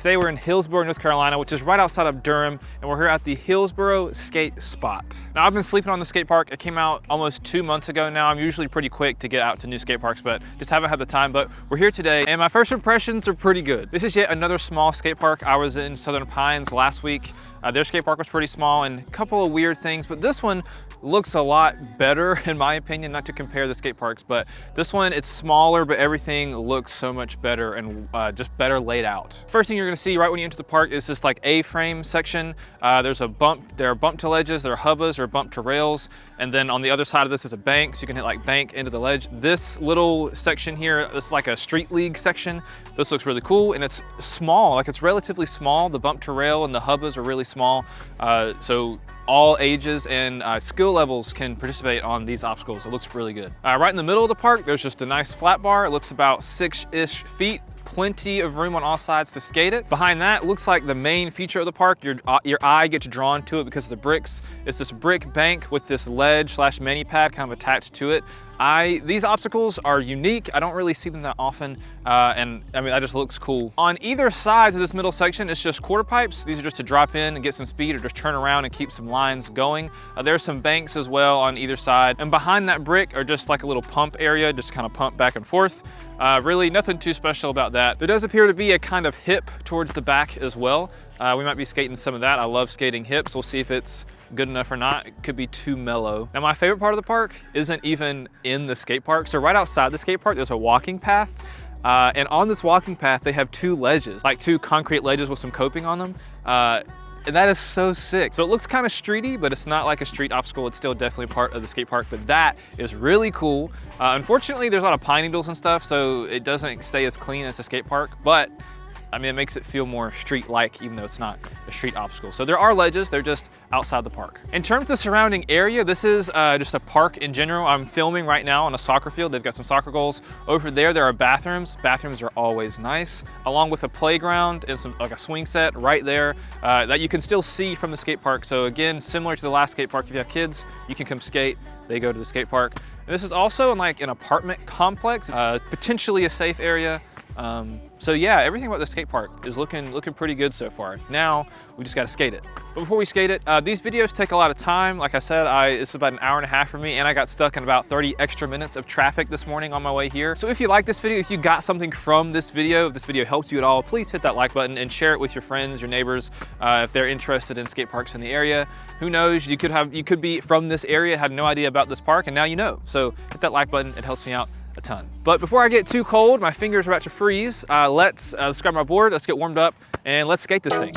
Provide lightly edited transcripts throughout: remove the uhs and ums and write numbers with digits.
Today we're in Hillsborough, North Carolina, which is right outside of Durham, and we're here at the Hillsborough skate spot. Now I've been sleeping on the skate park. It came out almost 2 months ago now. I'm usually pretty quick to get out to new skate parks, but just haven't had the time. But we're here today, and my first impressions are pretty good. This is yet another small skate park. I was in Southern Pines last week. Their skate park was pretty small and a couple of weird things, but this one looks a lot better in my opinion, not to compare the skate parks, but this one, it's smaller, but everything looks so much better and just better laid out. First thing you're gonna see right when you enter the park is this like A-frame section. There's a bump, there are bump to ledges, there are hubbas or bump to rails, and then on the other side of this is a bank, so you can hit like bank into the ledge. This little section here, this is like a street league section. This looks really cool, and it's small, like it's relatively small. The bump to rail and the hubbas are really small, so all ages and skill levels can participate on these obstacles. It looks really good. Right in the middle of the park, there's just a nice flat bar. It looks about 6-ish feet. Plenty of room on all sides to skate it. Behind that looks like the main feature of the park. Your eye gets drawn to it because of the bricks. It's this brick bank with this ledge slash mani pad kind of attached to it. These obstacles are unique. I don't really see them that often, and I mean, that just looks cool. On either side of this middle section, it's just quarter pipes. These are just to drop in and get some speed or just turn around and keep some lines going. There's some banks as well on either side. And behind that brick are just like a little pump area, just kind of pump back and forth. Really nothing too special about that. There does appear to be a kind of hip towards the back as well. We might be skating some of that. I love skating hips. We'll see if it's good enough or not. It could be too mellow. Now my favorite part of the park isn't even in the skate park. So right outside the skate park, there's a walking path. And on this walking path, they have 2 ledges, like 2 concrete ledges with some coping on them. And that is so sick. So it looks kind of streety, but it's not like a street obstacle. It's still definitely part of the skate park, but that is really cool. Unfortunately, there's a lot of pine needles and stuff, so it doesn't stay as clean as the skate park, but I mean, it makes it feel more street-like, even though it's not a street obstacle. So there are ledges, they're just outside the park. In terms of the surrounding area, this is just a park in general. I'm filming right now on a soccer field. They've got some soccer goals. Over there are bathrooms. Bathrooms are always nice, along with a playground and some like a swing set right there that you can still see from the skate park. So again, similar to the last skate park, if you have kids, you can come skate. They go to the skate park. And this is also in like an apartment complex, potentially a safe area. So yeah, everything about the skate park is looking pretty good so far. Now we just gotta skate it. But before we skate it, these videos take a lot of time. Like I said, it's about an hour and a half for me, and I got stuck in about 30 extra minutes of traffic this morning on my way here. So if you like this video, if you got something from this video, if this video helped you at all, please hit that like button and share it with your friends, your neighbors, if they're interested in skate parks in the area. Who knows, you could be from this area, had no idea about this park, and now you know. So hit that like button, it helps me out a ton. But before I get too cold, my fingers are about to freeze, let's grab my board, let's get warmed up, and let's skate this thing.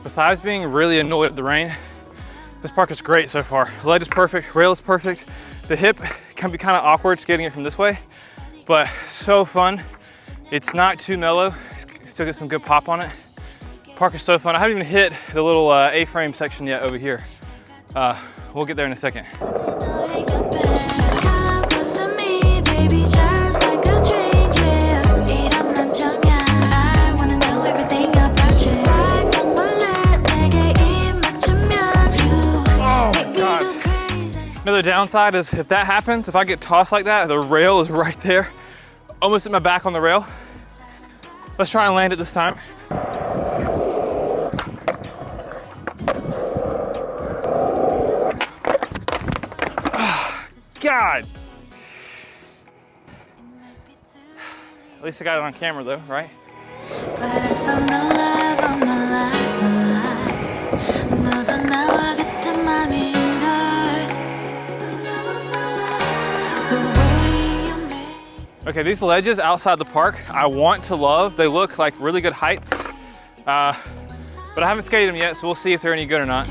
Besides being really annoyed at the rain, this park is great so far. The ledge is perfect, rail is perfect. The hip can be kind of awkward skating it from this way, but so fun. It's not too mellow, still get some good pop on it. Park is so fun. I haven't even hit the little A-frame section yet over here. We'll get there in a second. Another downside is if that happens, if I get tossed like that, the rail is right there, almost at my back on the rail. Let's try and land it this time. God. At least I got it on camera though, right? Okay, these ledges outside the park, I want to love. They look like really good heights, but I haven't skated them yet, so we'll see if they're any good or not.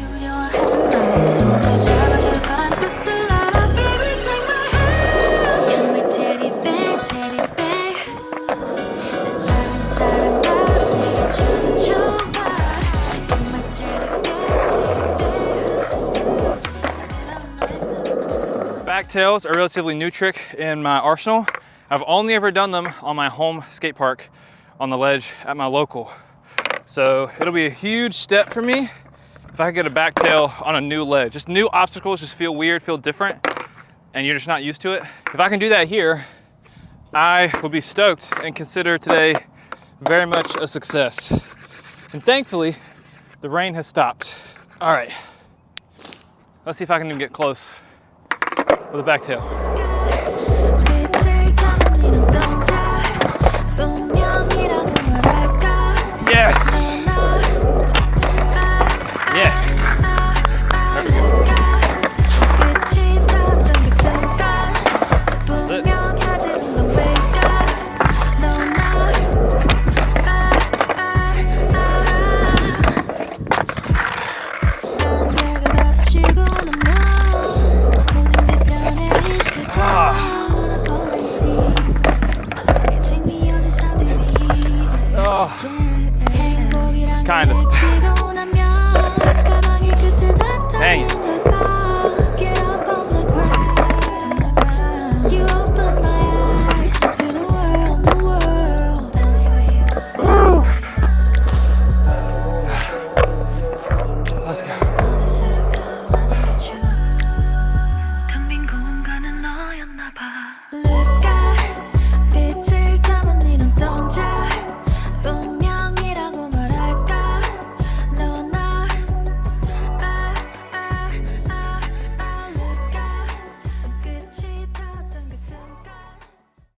Backtails are a relatively new trick in my arsenal. I've only ever done them on my home skate park on the ledge at my local. So it'll be a huge step for me if I can get a backtail on a new ledge. Just new obstacles just feel weird, feel different, and you're just not used to it. If I can do that here, I would be stoked and consider today very much a success. And thankfully, the rain has stopped. All right, let's see if I can even get close with a backtail. Yes!